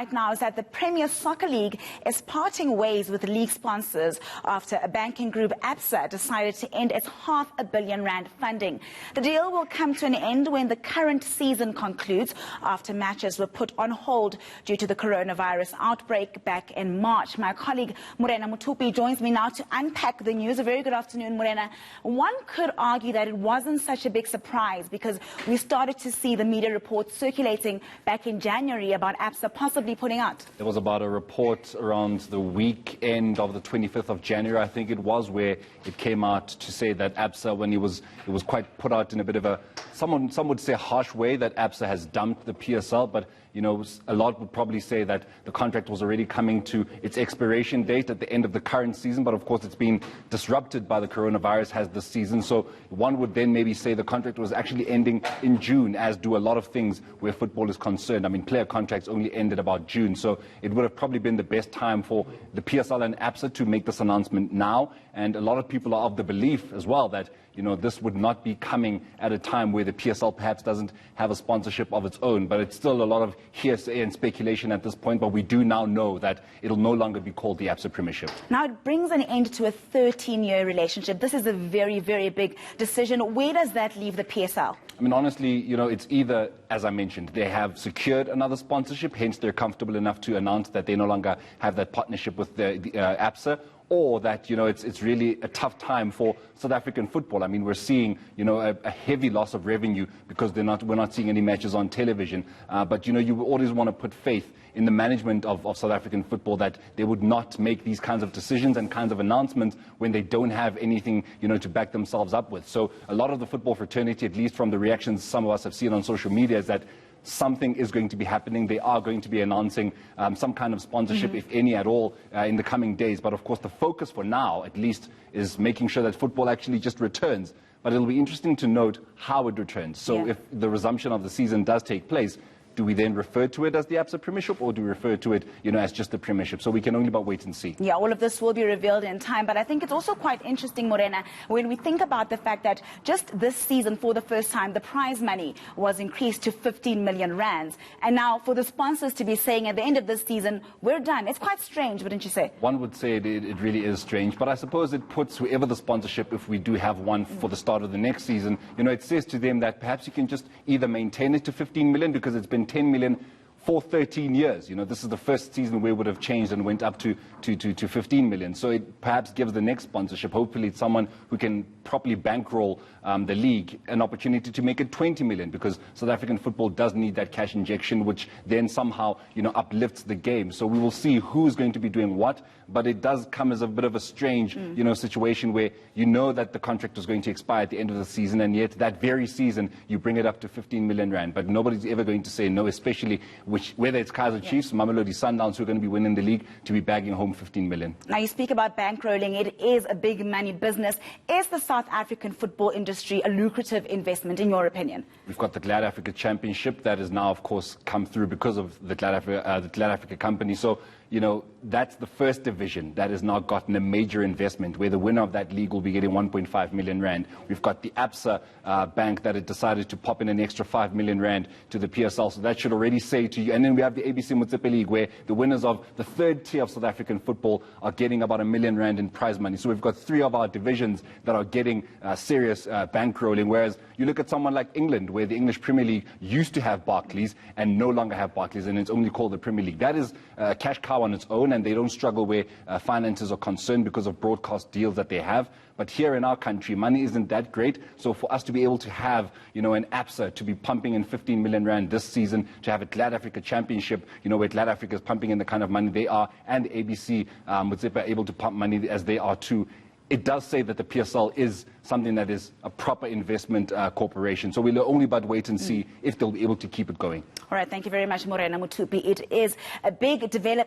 Right now is that the Premier Soccer League is parting ways with league sponsors after a banking group, ABSA, decided to end its R500 million funding. The deal will come to an end when the current season concludes, after matches were put on hold due to the coronavirus outbreak back in March. My colleague Morena Mutupi joins me now to unpack the news. A very good afternoon, Morena. One could argue that it wasn't such a big surprise because we started to see the media reports circulating back in January about ABSA possibly putting out. There was about a report around the weekend of the 25th of January, I think it was, where it came out to say that ABSA, when it was quite put out in a bit of a, some would say harsh way, that ABSA has dumped the PSL, but you know, a lot would probably say that the contract was already coming to its expiration date at the end of the current season, but of course it's been disrupted by the coronavirus has this season. So one would then maybe say the contract was actually ending in June, as do a lot of things where football is concerned. I mean, player contracts only ended about June, so it would have probably been the best time for the PSL and ABSA to make this announcement now. And a lot of people are of the belief as well that, you know, this would not be coming at a time where the PSL perhaps doesn't have a sponsorship of its own. But it's still a lot of hearsay and speculation at this point. But we do now know that it'll no longer be called the ABSA Premiership. Now it brings an end to a 13-year relationship. This is a very, very big decision. Where does that leave the PSL? I mean, honestly, you know, it's either, as I mentioned, they have secured another sponsorship, hence they're comfortable enough to announce that they no longer have that partnership with the ABSA, or that, you know, it's really a tough time for South African football. I mean, we're seeing, you know, a heavy loss of revenue because we're not seeing any matches on television. But, you know, you always want to put faith in the management of South African football that they would not make these kinds of decisions and kinds of announcements when they don't have anything, you know, to back themselves up with. So a lot of the football fraternity, at least from the reactions some of us have seen on social media, is that something is going to be happening. They are going to be announcing some kind of sponsorship, if any at all, in the coming days. But of course, the focus for now, at least, is making sure that football actually just returns. But it'll be interesting to note how it returns. So if the resumption of the season does take place, do we then refer to it as the ABSA Premiership, or do we refer to it, you know, as just the Premiership? So we can only but wait and see. Yeah, all of this will be revealed in time. But I think it's also quite interesting, Morena, when we think about the fact that just this season, for the first time, the prize money was increased to 15 million rands. And now for the sponsors to be saying at the end of this season, we're done. It's quite strange, wouldn't you say? One would say it really is strange. But I suppose it puts whoever the sponsorship, if we do have one for the start of the next season, you know, it says to them that perhaps you can just either maintain it to 15 million because it's been 10 million for 13 years. You know, this is the first season where it would have changed and went up to 15 million. So it perhaps gives the next sponsorship, hopefully it's someone who can properly bankroll the league, an opportunity to make it 20 million, because South African football does need that cash injection, which then somehow, you know, uplifts the game. So we will see who's going to be doing what, but it does come as a bit of a strange, you know, situation where you know that the contract was going to expire at the end of the season, and yet that very season you bring it up to 15 million rand. But nobody's ever going to say no, especially whether it's Kaizer Chiefs, Mamelodi Sundowns, who are going to be winning the league, to be bagging home 15 million. Now you speak about bankrolling. It is a big money business. Is the South African football industry a lucrative investment, in your opinion? We've got the Glad Africa Championship that has now, of course, come through because of the Glad Africa company. So, you know, that's the first division that has now gotten a major investment, where the winner of that league will be getting 1.5 million rand. We've got the ABSA bank that had decided to pop in an extra 5 million rand to the PSL. So that should already say to you. And then we have the ABSA League, where the winners of the third tier of South African football are getting about 1 million rand in prize money. So we've got 3 of our divisions that are getting serious bankrolling. Whereas you look at someone like England, where the English Premier League used to have Barclays and no longer have Barclays, and it's only called the Premier League. That is a cash cow on its own, and they don't struggle where finances are concerned because of broadcast deals that they have. But here in our country, money isn't that great. So for us to be able to have, you know, an ABSA to be pumping in 15 million rand this season, to have a Glad Africa Championship, you know, where Glad Africa is pumping in the kind of money they are, and the ABC are able to pump money as they are too, it does say that the PSL is something that is a proper investment corporation. So we'll only but wait and see if they'll be able to keep it going. All right, thank you very much, Morena Mutupi. It is a big development.